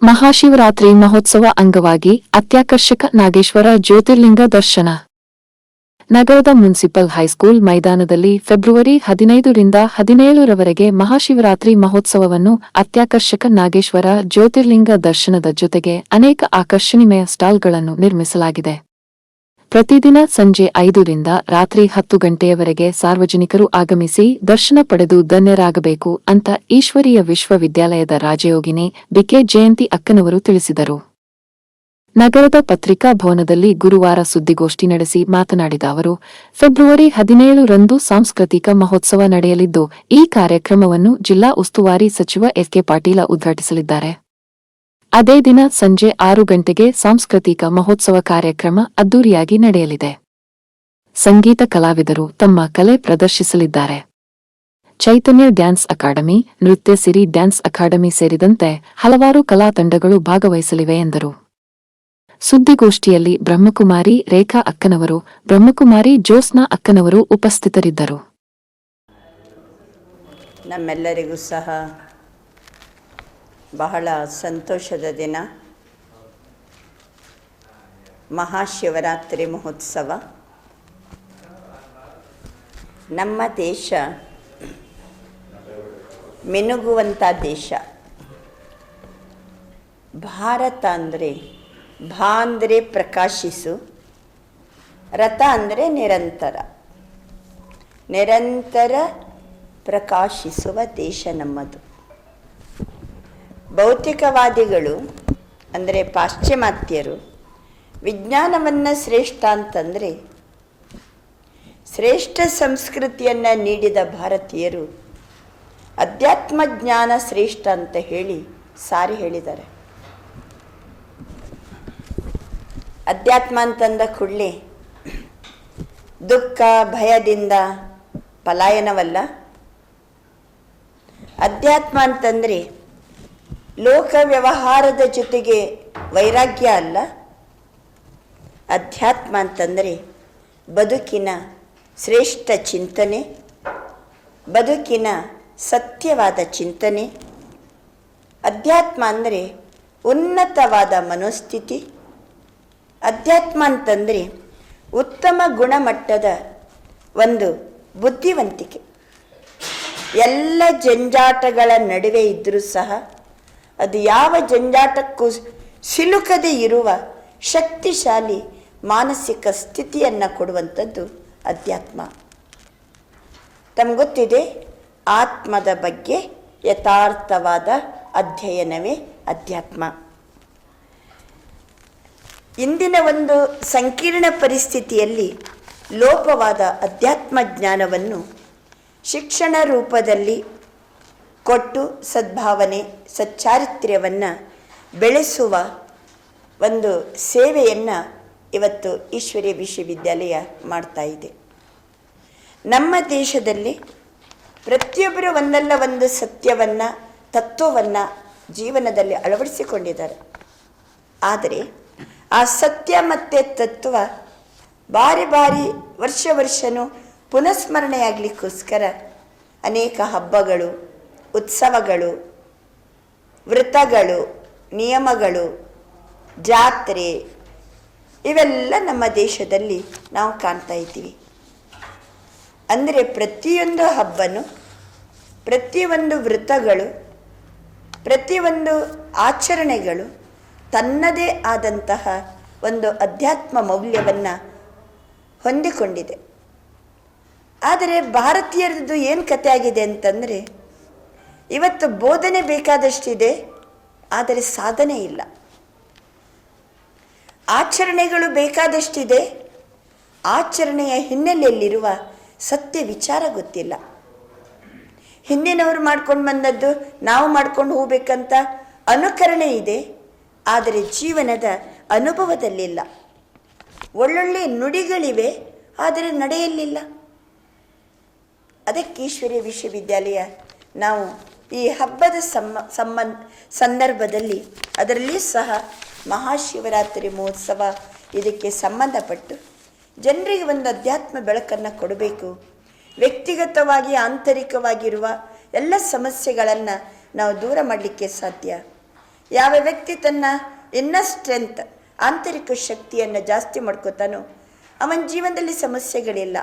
ಮಹಾಶಿವರಾತ್ರಿ ಮಹೋತ್ಸವ ಅಂಗವಾಗಿ ಅತ್ಯಾಕರ್ಷಕ ನಾಗೇಶ್ವರ ಜ್ಯೋತಿರ್ಲಿಂಗ ದರ್ಶನ. ನಗರದ ಮುನ್ಸಿಪಲ್ ಹೈಸ್ಕೂಲ್ ಮೈದಾನದಲ್ಲಿ ಫೆಬ್ರವರಿ 15ರಿಂದ 17ರವರೆಗೆ ಮಹಾಶಿವರಾತ್ರಿ ಮಹೋತ್ಸವವನ್ನು ಅತ್ಯಾಕರ್ಷಕ ನಾಗೇಶ್ವರ ಜ್ಯೋತಿರ್ಲಿಂಗ ದರ್ಶನದ ಜೊತೆಗೆ ಅನೇಕ ಆಕರ್ಷಣೀಯ ಸ್ಟಾಲ್ಗಳನ್ನು ನಿರ್ಮಿಸಲಾಗಿದೆ. ಪ್ರತಿದಿನ ಸಂಜೆ 5ರಿಂದ ರಾತ್ರಿ 10 ಗಂಟೆಯವರೆಗೆ ಸಾರ್ವಜನಿಕರು ಆಗಮಿಸಿ ದರ್ಶನ ಪಡೆದು ಧನ್ಯರಾಗಬೇಕು ಅಂತ ಈಶ್ವರೀಯ ವಿಶ್ವವಿದ್ಯಾಲಯದ ರಾಜಯೋಗಿನಿ ಬಿಕೆ ಜಯಂತಿ ಅಕ್ಕನವರು ತಿಳಿಸಿದರು. ನಗರದ ಪತ್ರಿಕಾ ಭವನದಲ್ಲಿ ಗುರುವಾರ ಸುದ್ದಿಗೋಷ್ಠಿ ನಡೆಸಿ ಮಾತನಾಡಿದ ಅವರು, ಫೆಬ್ರವರಿ 17ರಂದು ಸಾಂಸ್ಕೃತಿಕ ಮಹೋತ್ಸವ ನಡೆಯಲಿದ್ದು, ಈ ಕಾರ್ಯಕ್ರಮವನ್ನು ಜಿಲ್ಲಾ ಉಸ್ತುವಾರಿ ಸಚಿವ ಎಸ್.ಕೆ. ಪಾಟೀಲ ಉದ್ಘಾಟಿಸಲಿದ್ದಾರೆ. ಅದೇ ದಿನ ಸಂಜೆ 6 ಗಂಟೆಗೆ ಸಾಂಸ್ಕೃತಿಕ ಮಹೋತ್ಸವ ಕಾರ್ಯಕ್ರಮ ಅದ್ದೂರಿಯಾಗಿ ನಡೆಯಲಿದೆ. ಸಂಗೀತ ಕಲಾವಿದರು ತಮ್ಮ ಕಲೆ ಪ್ರದರ್ಶಿಸಲಿದ್ದಾರೆ. ಚೈತನ್ಯ ಡ್ಯಾನ್ಸ್ ಅಕಾಡೆಮಿ, ನೃತ್ಯ ಸಿರಿ ಡ್ಯಾನ್ಸ್ ಅಕಾಡೆಮಿ ಸೇರಿದಂತೆ ಹಲವಾರು ಕಲಾ ತಂಡಗಳು ಭಾಗವಹಿಸಲಿವೆ ಎಂದರು. ಸುದ್ದಿಗೋಷ್ಠಿಯಲ್ಲಿ ಬ್ರಹ್ಮಕುಮಾರಿ ರೇಖಾ ಅಕ್ಕನವರು, ಬ್ರಹ್ಮಕುಮಾರಿ ಜ್ಯೋತ್ಸ್ನಾ ಅಕ್ಕನವರು ಉಪಸ್ಥಿತರಿದ್ದರು. ನಮ್ಮೆಲ್ಲರಿಗೂ ಸಹ ಬಹಳ ಸಂತೋಷದ ದಿನ. ಮಹಾಶಿವರಾತ್ರಿ ಮಹೋತ್ಸವ. ನಮ್ಮ ದೇಶ ಮಿನುಗುವಂಥ ದೇಶ. ಭಾರತ ಅಂದರೆ ಭಾ ಅಂದರೆ ಪ್ರಕಾಶಿಸು, ರಥ ಅಂದರೆ ನಿರಂತರ, ನಿರಂತರ ಪ್ರಕಾಶಿಸುವ ದೇಶ ನಮ್ಮದು. ಭೌತಿಕವಾದಿಗಳು ಅಂದರೆ ಪಾಶ್ಚಿಮಾತ್ಯರು ವಿಜ್ಞಾನವನ್ನು ಶ್ರೇಷ್ಠ ಅಂತಂದರೆ, ಶ್ರೇಷ್ಠ ಸಂಸ್ಕೃತಿಯನ್ನು ನೀಡಿದ ಭಾರತೀಯರು ಅಧ್ಯಾತ್ಮ ಜ್ಞಾನ ಶ್ರೇಷ್ಠ ಅಂತ ಹೇಳಿ ಸಾರಿ ಹೇಳಿದ್ದಾರೆ. ಅಧ್ಯಾತ್ಮ ಅಂತಂದ ಕೂಡಲೇ ದುಃಖ ಭಯದಿಂದ ಪಲಾಯನವಲ್ಲ. ಅಧ್ಯಾತ್ಮ ಅಂತಂದರೆ ಲೋಕ ವ್ಯವಹಾರದ ಜೊತೆಗೆ ವೈರಾಗ್ಯ ಅಲ್ಲ. ಅಧ್ಯಾತ್ಮ ಅಂತಂದರೆ ಬದುಕಿನ ಶ್ರೇಷ್ಠ ಚಿಂತನೆ, ಬದುಕಿನ ಸತ್ಯವಾದ ಚಿಂತನೆ. ಅಧ್ಯಾತ್ಮ ಅಂದರೆ ಉನ್ನತವಾದ ಮನೋಸ್ಥಿತಿ. ಅಧ್ಯಾತ್ಮ ಅಂತಂದರೆ ಉತ್ತಮ ಗುಣಮಟ್ಟದ ಒಂದು ಬುದ್ಧಿವಂತಿಕೆ. ಎಲ್ಲ ಜಂಜಾಟಗಳ ನಡುವೆ ಇದ್ದರೂ ಸಹ ಅದು ಯಾವ ಜಂಜಾಟಕ್ಕೂ ಸಿಲುಕದೇ ಇರುವ ಶಕ್ತಿಶಾಲಿ ಮಾನಸಿಕ ಸ್ಥಿತಿಯನ್ನು ಕೊಡುವಂಥದ್ದು ಅಧ್ಯಾತ್ಮ. ತಮಗೆ ಗೊತ್ತಿದೆ, ಆತ್ಮದ ಬಗ್ಗೆ ಯಥಾರ್ಥವಾದ ಅಧ್ಯಯನವೇ ಅಧ್ಯಾತ್ಮ. ಇಂದಿನ ಒಂದು ಸಂಕೀರ್ಣ ಪರಿಸ್ಥಿತಿಯಲ್ಲಿ ಲೋಪವಾದ ಅಧ್ಯಾತ್ಮ ಜ್ಞಾನವನ್ನು ಶಿಕ್ಷಣ ರೂಪದಲ್ಲಿ ಕೊಟ್ಟು ಸದ್ಭಾವನೆ, ಸಚ್ಚಾರಿತ್ರ್ಯವನ್ನು ಬೆಳೆಸುವ ಒಂದು ಸೇವೆಯನ್ನು ಇವತ್ತು ಈಶ್ವರೀಯ ವಿಶ್ವವಿದ್ಯಾಲಯ ಮಾಡ್ತಾ ಇದೆ. ನಮ್ಮ ದೇಶದಲ್ಲಿ ಪ್ರತಿಯೊಬ್ಬರು ಒಂದಲ್ಲ ಒಂದು ಸತ್ಯವನ್ನು, ತತ್ವವನ್ನು ಜೀವನದಲ್ಲಿ ಅಳವಡಿಸಿಕೊಂಡಿದ್ದಾರೆ. ಆದರೆ ಆ ಸತ್ಯ ಮತ್ತು ತತ್ವ ಬಾರಿ ಬಾರಿ ವರ್ಷನೂ ಪುನಸ್ಮರಣೆಯಾಗಲಿಕ್ಕೋಸ್ಕರ ಅನೇಕ ಹಬ್ಬಗಳು, ಉತ್ಸವಗಳು, ವ್ರತಗಳು, ನಿಯಮಗಳು, ಜಾತ್ರೆ ಇವೆಲ್ಲ ನಮ್ಮ ದೇಶದಲ್ಲಿ ನಾವು ಕಾಣ್ತಾ ಇದ್ದೀವಿ. ಅಂದರೆ ಪ್ರತಿಯೊಂದು ಹಬ್ಬನೂ, ಪ್ರತಿಯೊಂದು ವ್ರತಗಳು, ಪ್ರತಿಯೊಂದು ಆಚರಣೆಗಳು ತನ್ನದೇ ಆದಂತಹ ಒಂದು ಅಧ್ಯಾತ್ಮ ಮೌಲ್ಯವನ್ನು ಹೊಂದಿಕೊಂಡಿದೆ. ಆದರೆ ಭಾರತೀಯರದ್ದು ಏನು ಕತೆ ಆಗಿದೆ ಅಂತಂದರೆ, ಇವತ್ತು ಬೋಧನೆ ಬೇಕಾದಷ್ಟಿದೆ, ಆದರೆ ಸಾಧನೆ ಇಲ್ಲ. ಆಚರಣೆಗಳು ಬೇಕಾದಷ್ಟಿದೆ, ಆಚರಣೆಯ ಹಿನ್ನೆಲೆಯಲ್ಲಿರುವ ಸತ್ಯ ವಿಚಾರ ಗೊತ್ತಿಲ್ಲ. ಹಿಂದಿನವರು ಮಾಡ್ಕೊಂಡು ಬಂದದ್ದು ನಾವು ಮಾಡ್ಕೊಂಡು ಹೋಗ್ಬೇಕಂತ ಅನುಕರಣೆ ಇದೆ, ಆದರೆ ಜೀವನದ ಅನುಭವದಲ್ಲಿಲ್ಲ. ಒಳ್ಳೊಳ್ಳೆ ನುಡಿಗಳಿವೆ, ಆದರೆ ನಡೆಯಲಿಲ್ಲ. ಅದಕ್ಕೆ ಈಶ್ವರೀಯ ವಿಶ್ವವಿದ್ಯಾಲಯ ನಾವು ಈ ಹಬ್ಬದ ಸಂದರ್ಭದಲ್ಲಿ ಅದರಲ್ಲಿ ಸಹ ಮಹಾಶಿವರಾತ್ರಿ ಮಹೋತ್ಸವ ಇದಕ್ಕೆ ಸಂಬಂಧಪಟ್ಟು ಜನರಿಗೆ ಒಂದು ಅಧ್ಯಾತ್ಮ ಬೆಳಕನ್ನು ಕೊಡಬೇಕು. ವ್ಯಕ್ತಿಗತವಾಗಿ ಆಂತರಿಕವಾಗಿರುವ ಎಲ್ಲ ಸಮಸ್ಯೆಗಳನ್ನು ನಾವು ದೂರ ಮಾಡಲಿಕ್ಕೆ ಸಾಧ್ಯ. ಯಾವ ವ್ಯಕ್ತಿ ತನ್ನ ಇನ್ನರ್ ಸ್ಟ್ರೆಂತ್ ಆಂತರಿಕ ಶಕ್ತಿಯನ್ನು ಜಾಸ್ತಿ ಮಾಡ್ಕೋತಾನೋ ಅವನ ಜೀವನದಲ್ಲಿ ಸಮಸ್ಯೆಗಳಿಲ್ಲ,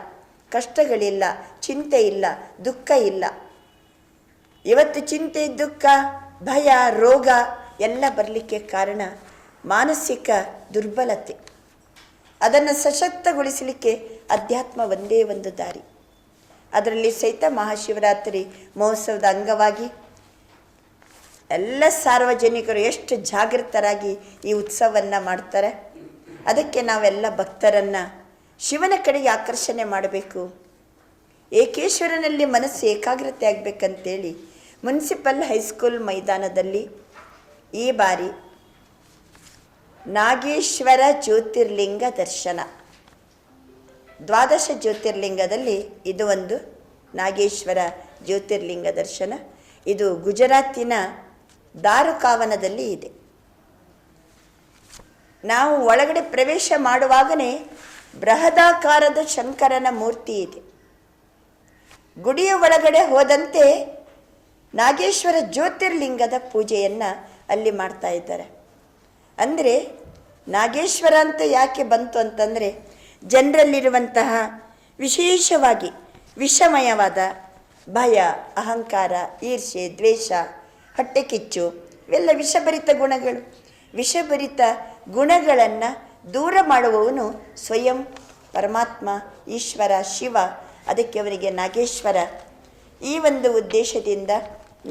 ಕಷ್ಟಗಳಿಲ್ಲ, ಚಿಂತೆ ಇಲ್ಲ, ದುಃಖ ಇಲ್ಲ. ಇವತ್ತು ಚಿಂತೆ, ದುಃಖ, ಭಯ, ರೋಗ ಎಲ್ಲ ಬರಲಿಕ್ಕೆ ಕಾರಣ ಮಾನಸಿಕ ದುರ್ಬಲತೆ. ಅದನ್ನು ಸಶಕ್ತಗೊಳಿಸಲಿಕ್ಕೆ ಅಧ್ಯಾತ್ಮ ಒಂದೇ ಒಂದು ದಾರಿ. ಅದರಲ್ಲಿ ಸಹಿತ ಮಹಾಶಿವರಾತ್ರಿ ಮಹೋತ್ಸವದ ಅಂಗವಾಗಿ ಎಲ್ಲ ಸಾರ್ವಜನಿಕರು ಎಷ್ಟು ಜಾಗೃತರಾಗಿ ಈ ಉತ್ಸವವನ್ನು ಮಾಡ್ತಾರೆ. ಅದಕ್ಕೆ ನಾವೆಲ್ಲ ಭಕ್ತರನ್ನು ಶಿವನ ಕಡೆಗೆ ಆಕರ್ಷಣೆ ಮಾಡಬೇಕು, ಏಕೇಶ್ವರನಲ್ಲಿ ಮನಸ್ಸು ಏಕಾಗ್ರತೆ ಆಗಬೇಕಂತೇಳಿ ಮುನ್ಸಿಪಲ್ ಹೈಸ್ಕೂಲ್ ಮೈದಾನದಲ್ಲಿ ಈ ಬಾರಿ ನಾಗೇಶ್ವರ ಜ್ಯೋತಿರ್ಲಿಂಗ ದರ್ಶನ, 12 ಜ್ಯೋತಿರ್ಲಿಂಗದಲ್ಲಿ ಇದು ಒಂದು ನಾಗೇಶ್ವರ ಜ್ಯೋತಿರ್ಲಿಂಗ ದರ್ಶನ. ಇದು ಗುಜರಾತಿನ ದಾರುಕಾವನದಲ್ಲಿ ಇದೆ. ನಾವು ಒಳಗಡೆ ಪ್ರವೇಶ ಮಾಡುವಾಗಲೇ ಬೃಹದಾಕಾರದ ಶಂಕರನ ಮೂರ್ತಿ ಇದೆ. ಗುಡಿಯ ಒಳಗಡೆ ಹೋದಂತೆ ನಾಗೇಶ್ವರ ಜ್ಯೋತಿರ್ಲಿಂಗದ ಪೂಜೆಯನ್ನು ಅಲ್ಲಿ ಮಾಡ್ತಾ ಇದ್ದಾರೆ. ಅಂದರೆ ನಾಗೇಶ್ವರ ಅಂತ ಯಾಕೆ ಬಂತು ಅಂತಂದರೆ, ಜನರಲ್ಲಿರುವಂತಹ ವಿಶೇಷವಾಗಿ ವಿಷಮಯವಾದ ಭಯ, ಅಹಂಕಾರ, ಈರ್ಷೆ, ದ್ವೇಷ, ಹೊಟ್ಟೆಕಿಚ್ಚು ಇವೆಲ್ಲ ವಿಷಭರಿತ ಗುಣಗಳು. ವಿಷಭರಿತ ಗುಣಗಳನ್ನು ದೂರ ಮಾಡುವವನು ಸ್ವಯಂ ಪರಮಾತ್ಮ, ಈಶ್ವರ, ಶಿವ. ಅದಕ್ಕೆ ಅವನಿಗೆ ನಾಗೇಶ್ವರ. ಈ ಒಂದು ಉದ್ದೇಶದಿಂದ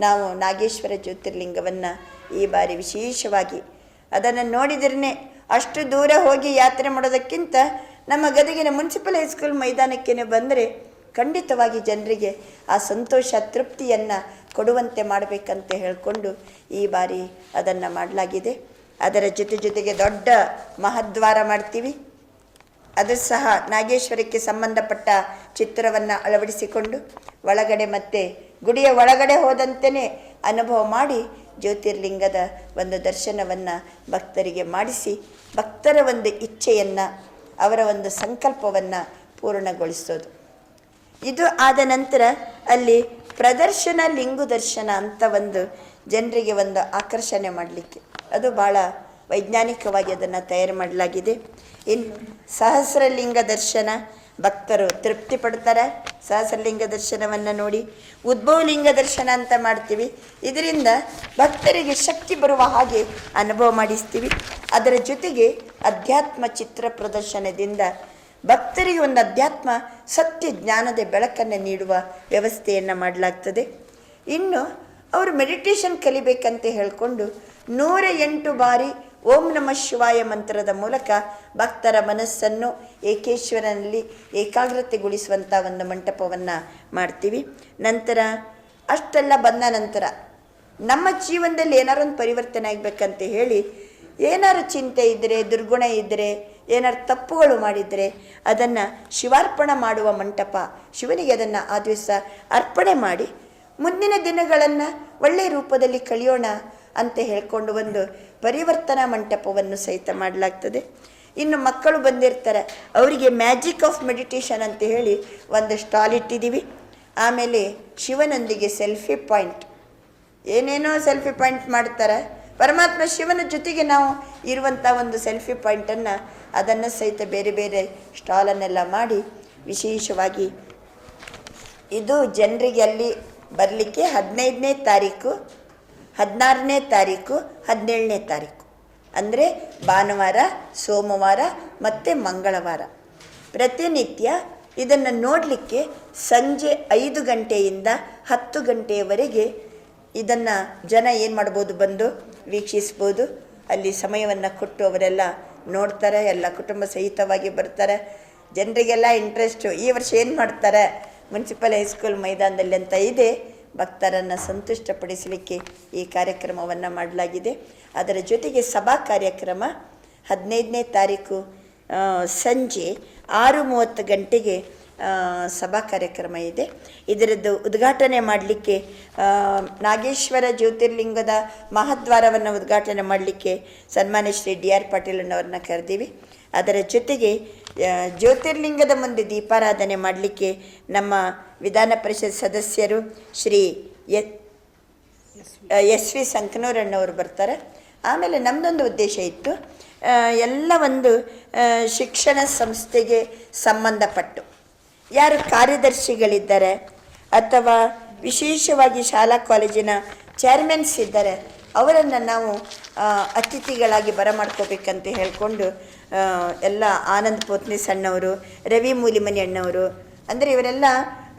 ನಾವು ನಾಗೇಶ್ವರ ಜ್ಯೋತಿರ್ಲಿಂಗವನ್ನು ಈ ಬಾರಿ ವಿಶೇಷವಾಗಿ ಅದನ್ನು ನೋಡಿದ್ರೇ ಅಷ್ಟು ದೂರ ಹೋಗಿ ಯಾತ್ರೆ ಮಾಡೋದಕ್ಕಿಂತ ನಮ್ಮ ಗದಗಿನ ಮುನ್ಸಿಪಲ್ ಹೈಸ್ಕೂಲ್ ಮೈದಾನಕ್ಕೆ ಬಂದರೆ ಖಂಡಿತವಾಗಿ ಜನರಿಗೆ ಆ ಸಂತೋಷ, ತೃಪ್ತಿಯನ್ನು ಕೊಡುವಂತೆ ಮಾಡಬೇಕಂತ ಹೇಳಿಕೊಂಡು ಈ ಬಾರಿ ಅದನ್ನು ಮಾಡಲಾಗಿದೆ. ಅದರ ಜೊತೆಗೆ ದೊಡ್ಡ ಮಹದ್ವಾರ ಮಾಡ್ತೀವಿ. ಅದು ಸಹ ನಾಗೇಶ್ವರಕ್ಕೆ ಸಂಬಂಧಪಟ್ಟ ಚಿತ್ರವನ್ನು ಅಳವಡಿಸಿಕೊಂಡು ಒಳಗಡೆ ಮತ್ತೆ ಗುಡಿಯ ಒಳಗಡೆ ಹೋದಂತೆಯೇ ಅನುಭವ ಮಾಡಿ ಜ್ಯೋತಿರ್ಲಿಂಗದ ಒಂದು ದರ್ಶನವನ್ನು ಭಕ್ತರಿಗೆ ಮಾಡಿಸಿ ಭಕ್ತರ ಒಂದು ಇಚ್ಛೆಯನ್ನು, ಅವರ ಒಂದು ಸಂಕಲ್ಪವನ್ನು ಪೂರ್ಣಗೊಳಿಸೋದು. ಇದು ಆದ ನಂತರ ಅಲ್ಲಿ ಪ್ರದರ್ಶನ ಲಿಂಗು ದರ್ಶನ ಅಂತ ಒಂದು ಜನರಿಗೆ ಒಂದು ಆಕರ್ಷಣೆ ಮಾಡಲಿಕ್ಕೆ ಅದು ಭಾಳ ವೈಜ್ಞಾನಿಕವಾಗಿ ಅದನ್ನು ತಯಾರು ಮಾಡಲಾಗಿದೆ. ಇನ್ನು ಸಹಸ್ರಲಿಂಗ ದರ್ಶನ, ಭಕ್ತರು ತೃಪ್ತಿ ಪಡ್ತಾರೆ. ಸಹಸ್ರಲಿಂಗ ದರ್ಶನವನ್ನು ನೋಡಿ ಉದ್ಭವಲಿಂಗ ದರ್ಶನ ಅಂತ ಮಾಡ್ತೀವಿ. ಇದರಿಂದ ಭಕ್ತರಿಗೆ ಶಕ್ತಿ ಬರುವ ಹಾಗೆ ಅನುಭವ ಮಾಡಿಸ್ತೀವಿ. ಅದರ ಜೊತೆಗೆ ಅಧ್ಯಾತ್ಮ ಚಿತ್ರ ಪ್ರದರ್ಶನದಿಂದ ಭಕ್ತರಿಗೆ ಒಂದು ಅಧ್ಯಾತ್ಮ ಸತ್ಯ ಜ್ಞಾನದ ಬೆಳಕನ್ನು ನೀಡುವ ವ್ಯವಸ್ಥೆಯನ್ನು ಮಾಡಲಾಗ್ತದೆ. ಇನ್ನು ಅವರು ಮೆಡಿಟೇಷನ್ ಕಲಿಬೇಕಂತ ಹೇಳಿಕೊಂಡು 108 ಬಾರಿ ಓಂ ನಮಃ ಶಿವಾಯ ಮಂತ್ರದ ಮೂಲಕ ಭಕ್ತರ ಮನಸ್ಸನ್ನು ಏಕೇಶ್ವರನಲ್ಲಿ ಏಕಾಗ್ರತೆಗೊಳಿಸುವಂಥ ಒಂದು ಮಂಟಪವನ್ನು ಮಾಡ್ತೀವಿ. ನಂತರ ಅಷ್ಟೆಲ್ಲ ಬಂದ ನಂತರ ನಮ್ಮ ಜೀವನದಲ್ಲಿ ಏನಾರು ಒಂದು ಪರಿವರ್ತನೆ ಆಗಬೇಕಂತ ಹೇಳಿ ಏನಾರು ಚಿಂತೆ ಇದ್ದರೆ, ದುರ್ಗುಣ ಇದ್ದರೆ, ಏನಾರು ತಪ್ಪುಗಳು ಮಾಡಿದರೆ ಅದನ್ನು ಶಿವಾರ್ಪಣ ಮಾಡುವ ಮಂಟಪ. ಶಿವನಿಗೆ ಅದನ್ನು ಆ ದಿವಸ ಅರ್ಪಣೆ ಮಾಡಿ ಮುಂದಿನ ದಿನಗಳನ್ನು ಒಳ್ಳೆಯ ರೂಪದಲ್ಲಿ ಕಳೆಯೋಣ ಅಂತ ಹೇಳಿಕೊಂಡು ಒಂದು ಪರಿವರ್ತನಾ ಮಂಟಪವನ್ನು ಸಹಿತ ಮಾಡಲಾಗ್ತದೆ. ಇನ್ನು ಮಕ್ಕಳು ಬಂದಿರ್ತಾರೆ, ಅವರಿಗೆ ಮ್ಯಾಜಿಕ್ ಆಫ್ ಮೆಡಿಟೇಷನ್ ಅಂತ ಹೇಳಿ ಒಂದು ಸ್ಟಾಲ್ ಇಟ್ಟಿದ್ದೀವಿ. ಆಮೇಲೆ ಶಿವನೊಂದಿಗೆ ಸೆಲ್ಫಿ ಪಾಯಿಂಟ್, ಏನೇನೋ ಸೆಲ್ಫಿ ಪಾಯಿಂಟ್ ಮಾಡ್ತಾರೆ. ಪರಮಾತ್ಮ ಶಿವನ ಜೊತೆಗೆ ನಾವು ಇರುವಂಥ ಒಂದು ಸೆಲ್ಫಿ ಪಾಯಿಂಟನ್ನು ಅದನ್ನು ಸಹಿತ ಬೇರೆ ಬೇರೆ ಸ್ಟಾಲನ್ನೆಲ್ಲ ಮಾಡಿ ವಿಶೇಷವಾಗಿ ಇದು ಜನರಿಗೆ ಅಲ್ಲಿ ಬರಲಿಕ್ಕೆ 15ನೇ ತಾರೀಕು, 16ನೇ ತಾರೀಕು, 17ನೇ ತಾರೀಕು ಅಂದರೆ ಭಾನುವಾರ, ಸೋಮವಾರ ಮತ್ತು ಮಂಗಳವಾರ ಪ್ರತಿನಿತ್ಯ ಇದನ್ನು ನೋಡಲಿಕ್ಕೆ ಸಂಜೆ 5 ಗಂಟೆಯಿಂದ 10 ಗಂಟೆಯವರೆಗೆ ಇದನ್ನು ಜನ ಏನು ಮಾಡ್ಬೋದು, ಬಂದು ವೀಕ್ಷಿಸ್ಬೋದು. ಅಲ್ಲಿ ಸಮಯವನ್ನು ಕೊಟ್ಟು ಅವರೆಲ್ಲ ನೋಡ್ತಾರೆ, ಎಲ್ಲ ಕುಟುಂಬ ಸಹಿತವಾಗಿ ಬರ್ತಾರೆ. ಜನರಿಗೆಲ್ಲ ಇಂಟ್ರೆಸ್ಟು. ಈ ವರ್ಷ ಏನು ಮಾಡ್ತಾರೆ ಮುನ್ಸಿಪಲ್ ಹೈಸ್ಕೂಲ್ ಮೈದಾನದಲ್ಲಿ ಅಂತ ಇದೆ, ಭಕ್ತರನ್ನು ಸಂತುಷ್ಟಪಡಿಸಲಿಕ್ಕೆ ಈ ಕಾರ್ಯಕ್ರಮವನ್ನು ಮಾಡಲಾಗಿದೆ. ಅದರ ಜೊತೆಗೆ ಸಭಾ ಕಾರ್ಯಕ್ರಮ 15ನೇ ತಾರೀಕು ಸಂಜೆ 6:30 ಗಂಟೆಗೆ ಸಭಾ ಕಾರ್ಯಕ್ರಮ ಇದೆ. ಇದರದ್ದು ಉದ್ಘಾಟನೆ ಮಾಡಲಿಕ್ಕೆ ನಾಗೇಶ್ವರ ಜ್ಯೋತಿರ್ಲಿಂಗದ ಮಹಾದ್ವಾರವನ್ನು ಉದ್ಘಾಟನೆ ಮಾಡಲಿಕ್ಕೆ ಸನ್ಮಾನ್ಯ ಶ್ರೀ DR ಪಾಟೀಲನವ್ರನ್ನ ಕರೆದೀವಿ. ಅದರ ಜೊತೆಗೆ ಜ್ಯೋತಿರ್ಲಿಂಗದ ಮುಂದೆ ದೀಪಾರಾಧನೆ ಮಾಡಲಿಕ್ಕೆ ನಮ್ಮ ವಿಧಾನ ಪರಿಷತ್ ಸದಸ್ಯರು ಶ್ರೀ SV ಸಂಕನೂರಣ್ಣವರು ಬರ್ತಾರೆ. ಆಮೇಲೆ ನಮ್ಮದೊಂದು ಉದ್ದೇಶ ಇತ್ತು, ಎಲ್ಲ ಒಂದು ಶಿಕ್ಷಣ ಸಂಸ್ಥೆಗೆ ಸಂಬಂಧಪಟ್ಟು ಯಾರು ಕಾರ್ಯದರ್ಶಿಗಳಿದ್ದಾರೆ ಅಥವಾ ವಿಶೇಷವಾಗಿ ಶಾಲಾ ಕಾಲೇಜಿನ ಚೇರ್ಮನ್ಸ್ ಇದ್ದಾರೆ ಅವರನ್ನು ನಾವು ಅತಿಥಿಗಳಾಗಿ ಬರಮಾಡ್ಕೋಬೇಕಂತ ಹೇಳಿಕೊಂಡು ಎಲ್ಲ ಆನಂದ್ ಪೋತ್ನಿ ಸಣ್ಣವರು, ರವಿ ಮೂಲಿಮನಿ ಅಣ್ಣವರು, ಅಂದರೆ ಇವರೆಲ್ಲ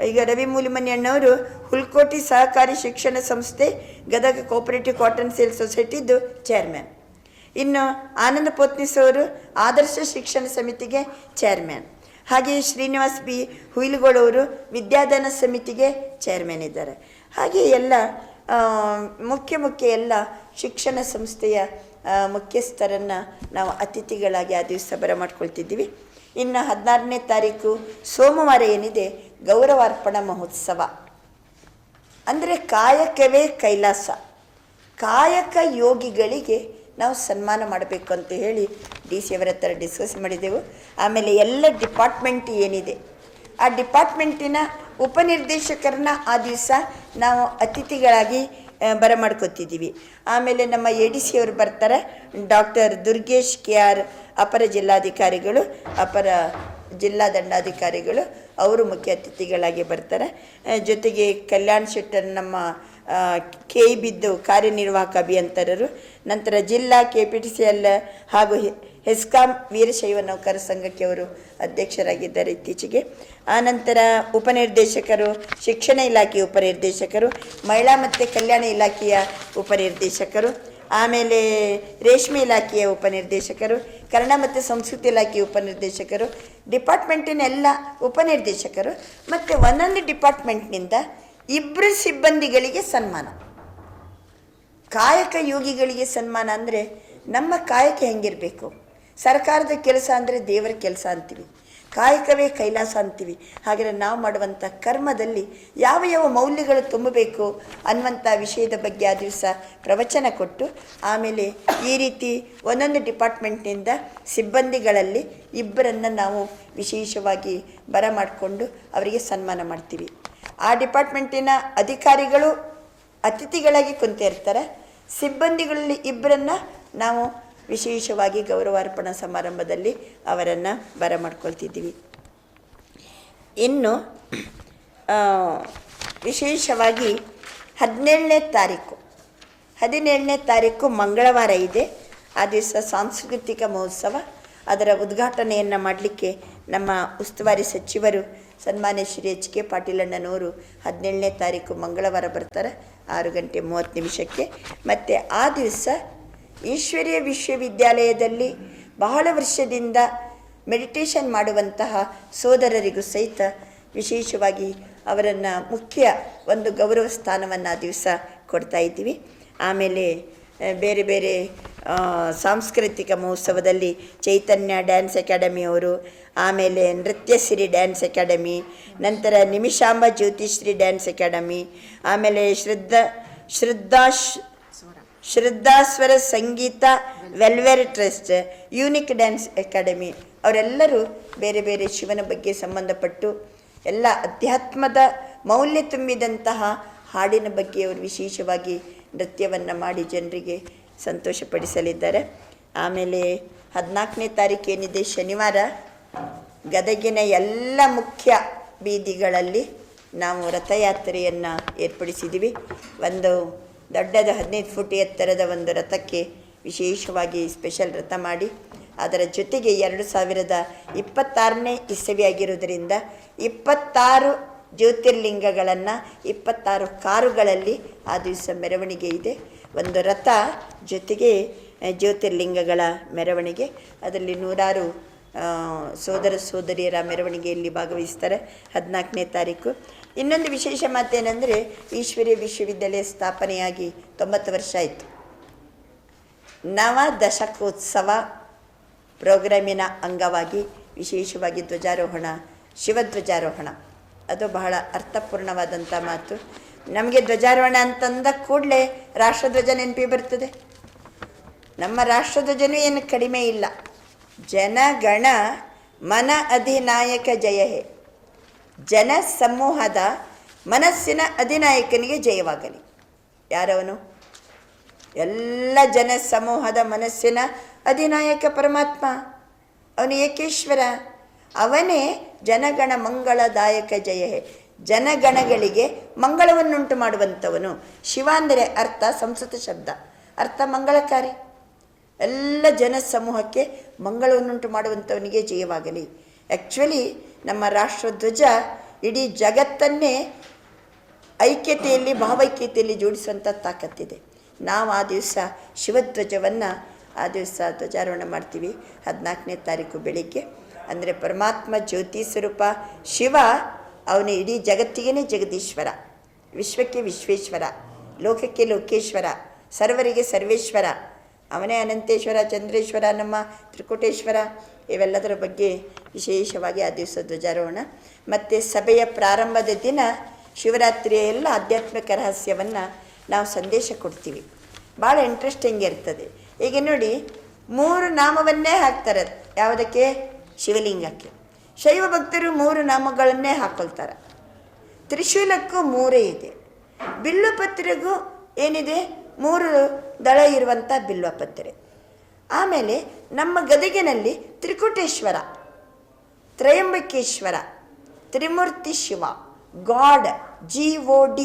ಈಗ ರವಿ ಮೂಲಿಮನಿ ಅಣ್ಣವರು ಹುಲ್ಕೋಟಿ ಸಹಕಾರಿ ಶಿಕ್ಷಣ ಸಂಸ್ಥೆ ಗದಗ ಕೋಆಪರೇಟಿವ್ ಕಾಟನ್ ಸೇಲ್ ಸೊಸೈಟಿದ್ದು ಚೇರ್ಮನ್. ಇನ್ನು ಆನಂದ ಪೋತ್ನಿಸ್ ಅವರು ಆದರ್ಶ ಶಿಕ್ಷಣ ಸಮಿತಿಗೆ ಚೇರ್ಮನ್. ಹಾಗೆಯೇ ಶ್ರೀನಿವಾಸ್ ಬಿ ಹುಯಿಲುಗಳವರು ವಿದ್ಯಾದಾನ ಸಮಿತಿಗೆ ಚೇರ್ಮನ್ ಇದ್ದಾರೆ. ಹಾಗೆ ಎಲ್ಲ ಮುಖ್ಯ ಎಲ್ಲ ಶಿಕ್ಷಣ ಸಂಸ್ಥೆಯ ಮುಖ್ಯಸ್ಥರನ್ನು ನಾವು ಅತಿಥಿಗಳಾಗಿ ಆ ದಿವಸ ಬರಮಾಡ್ಕೊಳ್ತಿದ್ದೀವಿ. ಇನ್ನು 16ನೇ ತಾರೀಕು ಸೋಮವಾರ ಏನಿದೆ ಗೌರವಾರ್ಪಣಾ ಮಹೋತ್ಸವ, ಅಂದರೆ ಕಾಯಕವೇ ಕೈಲಾಸ, ಕಾಯಕ ಯೋಗಿಗಳಿಗೆ ನಾವು ಸನ್ಮಾನ ಮಾಡಬೇಕು ಅಂತ ಹೇಳಿ ಡಿ ಸಿ ಅವರ ಹತ್ರ ಡಿಸ್ಕಸ್ ಮಾಡಿದೆವು. ಆಮೇಲೆ ಎಲ್ಲ ಡಿಪಾರ್ಟ್ಮೆಂಟ್ ಏನಿದೆ ಆ ಡಿಪಾರ್ಟ್ಮೆಂಟಿನ ಉಪನಿರ್ದೇಶಕರನ್ನ ಆ ದಿವಸ ನಾವು ಅತಿಥಿಗಳಾಗಿ ಬರಮಾಡ್ಕೊತಿದ್ದೀವಿ. ಆಮೇಲೆ ನಮ್ಮ ಎ ಡಿ ಸಿ ಅವರು ಬರ್ತಾರೆ, ಡಾಕ್ಟರ್ ದುರ್ಗೇಶ್ ಕೆ ಆರ್ ಅಪರ ಜಿಲ್ಲಾಧಿಕಾರಿಗಳು, ಅಪರ ಜಿಲ್ಲಾ ದಂಡಾಧಿಕಾರಿಗಳು ಅವರು ಮುಖ್ಯ ಅತಿಥಿಗಳಾಗಿ ಬರ್ತಾರೆ. ಜೊತೆಗೆ ಕಲ್ಯಾಣ್ ಶೆಟ್ಟರ್ ನಮ್ಮ ಕೆ ಇ ಬಿದ್ದು ಕಾರ್ಯನಿರ್ವಾಹಕ ಅಭಿಯಂತರರು, ನಂತರ ಜಿಲ್ಲಾ KPTCL ಹಾಗೂ ಹೆಸ್ಕಾಂ ವೀರಶೈವ ನೌಕರ ಸಂಘಕ್ಕೆ ಅವರು ಅಧ್ಯಕ್ಷರಾಗಿದ್ದಾರೆ ಇತ್ತೀಚೆಗೆ. ಆನಂತರ ಉಪನಿರ್ದೇಶಕರು, ಶಿಕ್ಷಣ ಇಲಾಖೆಯ ಉಪನಿರ್ದೇಶಕರು, ಮಹಿಳಾ ಮತ್ತು ಕಲ್ಯಾಣ ಇಲಾಖೆಯ ಉಪನಿರ್ದೇಶಕರು, ಆಮೇಲೆ ರೇಷ್ಮೆ ಇಲಾಖೆಯ ಉಪನಿರ್ದೇಶಕರು, ಕನ್ನಡ ಮತ್ತು ಸಂಸ್ಕೃತಿ ಇಲಾಖೆಯ ಉಪನಿರ್ದೇಶಕರು, ಡಿಪಾರ್ಟ್ಮೆಂಟಿನ ಎಲ್ಲ ಉಪನಿರ್ದೇಶಕರು ಮತ್ತು ಒಂದೊಂದು ಡಿಪಾರ್ಟ್ಮೆಂಟ್ನಿಂದ 2 ಸಿಬ್ಬಂದಿಗಳಿಗೆ ಸನ್ಮಾನ. ಕಾಯಕ ಯೋಗಿಗಳಿಗೆ ಸನ್ಮಾನ ಅಂದರೆ ನಮ್ಮ ಕಾಯಕ ಹೆಂಗಿರಬೇಕು? ಸರ್ಕಾರದ ಕೆಲಸ ಅಂದರೆ ದೇವರ ಕೆಲಸ ಅಂತೀವಿ, ಕಾಯಕವೇ ಕೈಲಾಸ ಅಂತೀವಿ. ಹಾಗೆಯೇ ನಾವು ಮಾಡುವಂಥ ಕರ್ಮದಲ್ಲಿ ಯಾವ ಯಾವ ಮೌಲ್ಯಗಳು ತುಂಬಬೇಕು ಅನ್ನುವಂಥ ವಿಷಯದ ಬಗ್ಗೆ ಆ ದಿವಸ ಪ್ರವಚನ ಕೊಟ್ಟು, ಆಮೇಲೆ ಈ ರೀತಿ ಒಂದೊಂದು ಡಿಪಾರ್ಟ್ಮೆಂಟ್ನಿಂದ ಸಿಬ್ಬಂದಿಗಳಲ್ಲಿ 2 ನಾವು ವಿಶೇಷವಾಗಿ ಬರಮಾಡಿಕೊಂಡು ಅವರಿಗೆ ಸನ್ಮಾನ ಮಾಡ್ತೀವಿ. ಆ ಡಿಪಾರ್ಟ್ಮೆಂಟಿನ ಅಧಿಕಾರಿಗಳು ಅತಿಥಿಗಳಾಗಿ ಕುಂತಿರ್ತಾರೆ. ಸಿಬ್ಬಂದಿಗಳಲ್ಲಿ 2 ನಾವು ವಿಶೇಷವಾಗಿ ಗೌರವಾರ್ಪಣಾ ಸಮಾರಂಭದಲ್ಲಿ ಅವರನ್ನು ಬರಮಾಡ್ಕೊಳ್ತಿದ್ದೀವಿ. ಇನ್ನು ವಿಶೇಷವಾಗಿ 17ನೇ ತಾರೀಕು ಮಂಗಳವಾರ ಇದೆ. ಆ ದಿವಸ ಸಾಂಸ್ಕೃತಿಕ ಮಹೋತ್ಸವ, ಅದರ ಉದ್ಘಾಟನೆಯನ್ನು ಮಾಡಲಿಕ್ಕೆ ನಮ್ಮ ಉಸ್ತುವಾರಿ ಸಚಿವರು ಸನ್ಮಾನ್ಯ ಶ್ರೀ H.K. ಪಾಟೀಲಣ್ಣನವರು 17ನೇ ತಾರೀಕು ಮಂಗಳವಾರ ಬರ್ತಾರೆ 6:30 ಮತ್ತು ಆ ದಿವಸ ಈಶ್ವರೀಯ ವಿಶ್ವವಿದ್ಯಾಲಯದಲ್ಲಿ ಬಹಳ ವರ್ಷದಿಂದ ಮೆಡಿಟೇಷನ್ ಮಾಡುವಂತಹ ಸೋದರರಿಗೂ ಸಹಿತ ವಿಶೇಷವಾಗಿ ಅವರನ್ನು ಮುಖ್ಯ ಒಂದು ಗೌರವ ಸ್ಥಾನವನ್ನು ಆ ದಿವಸ ಕೊಡ್ತಾ ಇದ್ದೀವಿ. ಆಮೇಲೆ ಬೇರೆ ಬೇರೆ ಸಾಂಸ್ಕೃತಿಕ ಮಹೋತ್ಸವದಲ್ಲಿ ಚೈತನ್ಯ ಡ್ಯಾನ್ಸ್ ಅಕಾಡೆಮಿಯವರು, ಆಮೇಲೆ ನೃತ್ಯಶ್ರೀ ಡ್ಯಾನ್ಸ್ ಅಕಾಡೆಮಿ, ನಂತರ ನಿಮಿಷಾಂಬ ಜ್ಯೋತಿಶ್ರೀ ಡ್ಯಾನ್ಸ್ ಅಕಾಡೆಮಿ, ಆಮೇಲೆ ಶ್ರದ್ಧಾಸ್ವರ ಸಂಗೀತ ವೆಲ್ವೇರ್ ಟ್ರಸ್ಟ್, ಯೂನಿಕ್ ಡ್ಯಾನ್ಸ್ ಅಕಾಡೆಮಿ, ಅವರೆಲ್ಲರೂ ಬೇರೆ ಬೇರೆ ಶಿವನ ಬಗ್ಗೆ ಸಂಬಂಧಪಟ್ಟು ಎಲ್ಲ ಅಧ್ಯಾತ್ಮದ ಮೌಲ್ಯ ತುಂಬಿದಂತಹ ಹಾಡಿನ ಬಗ್ಗೆ ಅವರು ವಿಶೇಷವಾಗಿ ನೃತ್ಯವನ್ನು ಮಾಡಿ ಜನರಿಗೆ ಸಂತೋಷಪಡಿಸಲಿದ್ದಾರೆ. ಆಮೇಲೆ 14ನೇ ತಾರೀಕು ಏನಿದೆ ಶನಿವಾರ, ಗದಗಿನ ಎಲ್ಲ ಮುಖ್ಯ ಬೀದಿಗಳಲ್ಲಿ ನಾವು ರಥಯಾತ್ರೆಯನ್ನು ಏರ್ಪಡಿಸಿದ್ದೀವಿ. ಒಂದು ದೊಡ್ಡದ 15 ಫುಟ್ ಎತ್ತರದ ಒಂದು ರಥಕ್ಕೆ ವಿಶೇಷವಾಗಿ ಸ್ಪೆಷಲ್ ರಥ ಮಾಡಿ, ಅದರ ಜೊತೆಗೆ 2026ನೇ ಇಸವಿಯಾಗಿರೋದರಿಂದ 26 ಜ್ಯೋತಿರ್ಲಿಂಗಗಳನ್ನು 26 ಕಾರುಗಳಲ್ಲಿ ಆ ದಿವಸ ಮೆರವಣಿಗೆ ಇದೆ. ಒಂದು ರಥ ಜೊತೆಗೆ ಜ್ಯೋತಿರ್ಲಿಂಗಗಳ ಮೆರವಣಿಗೆ, ಅದರಲ್ಲಿ 100 ಸೋದರ ಸೋದರಿಯರ ಮೆರವಣಿಗೆಯಲ್ಲಿ ಭಾಗವಹಿಸ್ತಾರೆ 14ನೇ ತಾರೀಕು. ಇನ್ನೊಂದು ವಿಶೇಷ ಮಾತೇನೆಂದರೆ, ಈಶ್ವರೀಯ ವಿಶ್ವವಿದ್ಯಾಲಯ ಸ್ಥಾಪನೆಯಾಗಿ 90 ವರ್ಷ ಆಯಿತು. ನವ ದಶಕೋತ್ಸವ ಪ್ರೋಗ್ರಾಮಿನ ಅಂಗವಾಗಿ ವಿಶೇಷವಾಗಿ ಧ್ವಜಾರೋಹಣ, ಶಿವಧ್ವಜಾರೋಹಣ, ಅದು ಬಹಳ ಅರ್ಥಪೂರ್ಣವಾದಂಥ ಮಾತು. ನಮಗೆ ಧ್ವಜಾರೋಹಣ ಅಂತಂದ ಕೂಡಲೇ ರಾಷ್ಟ್ರಧ್ವಜ ನೆನಪಿ ಬರ್ತದೆ. ನಮ್ಮ ರಾಷ್ಟ್ರಧ್ವಜನೂ ಏನು ಕಡಿಮೆ ಇಲ್ಲ. ಜನಗಣ ಮನ ಅಧಿನಾಯಕ ಜಯ ಹೇ, ಜನ ಸಮೂಹದ ಮನಸ್ಸಿನ ಅಧಿನಾಯಕನಿಗೆ ಜಯವಾಗಲಿ. ಯಾರವನು? ಎಲ್ಲ ಜನ ಸಮೂಹದ ಮನಸ್ಸಿನ ಅಧಿನಾಯಕ ಪರಮಾತ್ಮ. ಅವನು ಏಕೇಶ್ವರ. ಅವನೇ ಜನಗಣ ಮಂಗಳದಾಯಕ ಜಯ ಹೇ. ಜನಗಣಗಳಿಗೆ ಮಂಗಳವನ್ನುಂಟು ಮಾಡುವಂಥವನು. ಶಿವ ಅಂದರೆ ಅರ್ಥ ಸಂಸ್ಕೃತ ಶಬ್ದ, ಅರ್ಥ ಮಂಗಳಕಾರಿ. ಎಲ್ಲ ಜನ ಸಮೂಹಕ್ಕೆ ಮಂಗಳವನ್ನುಂಟು ಮಾಡುವಂಥವನಿಗೆ ಜಯವಾಗಲಿ. ಆ್ಯಕ್ಚುಲಿ ನಮ್ಮ ರಾಷ್ಟ್ರಧ್ವಜ ಇಡೀ ಜಗತ್ತನ್ನೇ ಐಕ್ಯತೆಯಲ್ಲಿ ಭಾವೈಕ್ಯತೆಯಲ್ಲಿ ಜೋಡಿಸುವಂಥ ತಾಕತ್ತಿದೆ. ನಾವು ಆ ದಿವಸ ಶಿವಧ್ವಜವನ್ನು ಆ ದಿವಸ ಧ್ವಜಾರೋಹಣ ಮಾಡ್ತೀವಿ 14ನೇ ತಾರೀಕು ಬೆಳಿಗ್ಗೆ. ಅಂದರೆ ಪರಮಾತ್ಮ ಜ್ಯೋತಿ ಸ್ವರೂಪ ಶಿವ, ಅವನು ಇಡೀ ಜಗತ್ತಿಗೇ ಜಗದೀಶ್ವರ, ವಿಶ್ವಕ್ಕೆ ವಿಶ್ವೇಶ್ವರ, ಲೋಕಕ್ಕೆ ಲೋಕೇಶ್ವರ, ಸರ್ವರಿಗೆ ಸರ್ವೇಶ್ವರ. ಅವನೇ ಅನಂತೇಶ್ವರ, ಚಂದ್ರೇಶ್ವರ, ನಮ್ಮ ತ್ರಿಕುಟೇಶ್ವರ. ಇವೆಲ್ಲದರ ಬಗ್ಗೆ ವಿಶೇಷವಾಗಿ ಆ ದಿವಸ ಧ್ವಜಾರೋಹಣ. ಮತ್ತು ಸಭೆಯ ಪ್ರಾರಂಭದ ದಿನ ಶಿವರಾತ್ರಿಯ ಎಲ್ಲ ಆಧ್ಯಾತ್ಮಿಕ ರಹಸ್ಯವನ್ನು ನಾವು ಸಂದೇಶ ಕೊಡ್ತೀವಿ. ಭಾಳ ಇಂಟ್ರೆಸ್ಟಿಂಗ್ ಇರ್ತದೆ. ಈಗ ನೋಡಿ, 3 ನಾಮವನ್ನೇ ಹಾಕ್ತಾರೆ. ಯಾವುದಕ್ಕೆ? ಶಿವಲಿಂಗಕ್ಕೆ. ಶೈವ ಭಕ್ತರು 3 ನಾಮಗಳನ್ನೇ ಹಾಕೊಳ್ತಾರೆ. ತ್ರಿಶೂಲಕ್ಕೂ 3 ಇದೆ. ಬಿಲ್ಲುಪತ್ರೆಗೂ ಏನಿದೆ? 3 ದಳ ಇರುವಂಥ ಬಿಲ್ವಪತ್ರೆ. ಆಮೇಲೆ ನಮ್ಮ ಗದಗಿನಲ್ಲಿ Trikuteshwara, Tryambakeshwara, Trimurti Shiva, god, GOD,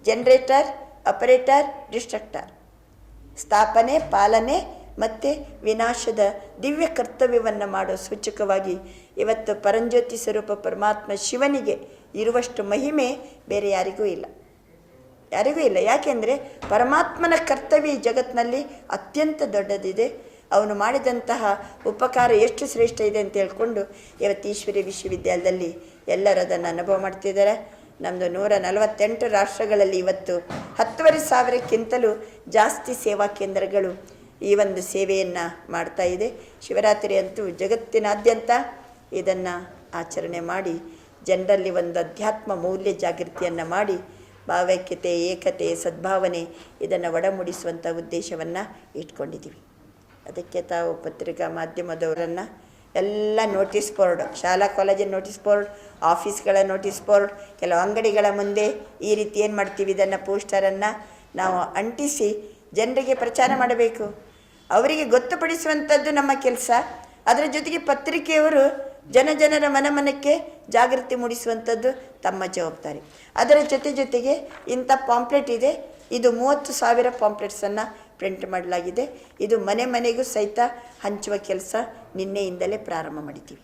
generator, operator, destructor, ಸ್ಥಾಪನೆ, ಪಾಲನೆ ಮತ್ತು ವಿನಾಶದ ದಿವ್ಯ ಕರ್ತವ್ಯವನ್ನು ಮಾಡೋ ಸೂಚಕವಾಗಿ ಇವತ್ತು ಪರಂಜ್ಯೋತಿ ಸ್ವರೂಪ ಪರಮಾತ್ಮ ಶಿವನಿಗೆ ಇರುವಷ್ಟು ಮಹಿಮೆ ಬೇರೆ ಯಾರಿಗೂ ಇಲ್ಲ, ಯಾರಿಗೂ ಇಲ್ಲ. ಯಾಕೆಂದರೆ ಪರಮಾತ್ಮನ ಕರ್ತವ್ಯ ಈ ಜಗತ್ತಿನಲ್ಲಿ ಅತ್ಯಂತ ದೊಡ್ಡದಿದೆ. ಅವನು ಮಾಡಿದಂತಹ ಉಪಕಾರ ಎಷ್ಟು ಶ್ರೇಷ್ಠ ಇದೆ ಅಂತ ಹೇಳ್ಕೊಂಡು ಇವತ್ತು ಈಶ್ವರಿ ವಿಶ್ವವಿದ್ಯಾಲಯದಲ್ಲಿ ಎಲ್ಲರೂ ಅದನ್ನು ಅನುಭವ ಮಾಡ್ತಿದ್ದಾರೆ. ನಮ್ಮದು 148 ರಾಷ್ಟ್ರಗಳಲ್ಲಿ ಇವತ್ತು 10,500ಕ್ಕಿಂತಲೂ ಜಾಸ್ತಿ ಸೇವಾ ಕೇಂದ್ರಗಳು ಈ ಒಂದು ಸೇವೆಯನ್ನು ಮಾಡ್ತಾ ಇದೆ. ಶಿವರಾತ್ರಿ ಅಂತೂ ಜಗತ್ತಿನಾದ್ಯಂತ ಇದನ್ನು ಆಚರಣೆ ಮಾಡಿ ಜನರಲ್ಲಿ ಒಂದು ಅಧ್ಯಾತ್ಮ ಮೌಲ್ಯ ಜಾಗೃತಿಯನ್ನು ಮಾಡಿ ಭಾವೈಕ್ಯತೆ, ಏಕತೆ, ಸದ್ಭಾವನೆ ಇದನ್ನು ಒಡಮೂಡಿಸುವಂಥ ಉದ್ದೇಶವನ್ನು ಇಟ್ಕೊಂಡಿದ್ದೀವಿ. ಅದಕ್ಕೆ ತಾವು ಪತ್ರಿಕಾ ಮಾಧ್ಯಮದವರನ್ನು ಎಲ್ಲ ನೋಟಿಸ್ ಬೋರ್ಡ್, ಶಾಲಾ ಕಾಲೇಜಿನ ನೋಟಿಸ್ ಬೋರ್ಡ್, ಆಫೀಸ್ಗಳ ನೋಟಿಸ್ ಬೋರ್ಡ್, ಕೆಲವು ಅಂಗಡಿಗಳ ಮುಂದೆ ಈ ರೀತಿ ಏನು ಮಾಡ್ತೀವಿ, ಇದನ್ನು ಪೋಸ್ಟರನ್ನು ನಾವು ಅಂಟಿಸಿ ಜನರಿಗೆ ಪ್ರಚಾರ ಮಾಡಬೇಕು. ಅವರಿಗೆ ಗೊತ್ತುಪಡಿಸುವಂಥದ್ದು ನಮ್ಮ ಕೆಲಸ. ಅದರ ಜೊತೆಗೆ ಪತ್ರಿಕೆಯವರು ಜನರ ಮನಕ್ಕೆ ಜಾಗೃತಿ ಮೂಡಿಸುವಂಥದ್ದು ತಮ್ಮ ಜವಾಬ್ದಾರಿ. ಅದರ ಜೊತೆಗೆ ಇಂಥ ಪಾಂಪ್ಲೆಟ್ ಇದೆ, ಇದು 30,000 ಪಾಂಪ್ಲೆಟ್ಸನ್ನು ಪ್ರಿಂಟ್ ಮಾಡಲಾಗಿದೆ. ಇದು ಮನೆಗೂ ಸಹಿತ ಹಂಚುವ ಕೆಲಸ ನಿನ್ನೆಯಿಂದಲೇ ಪ್ರಾರಂಭ ಮಾಡಿದ್ದೀವಿ.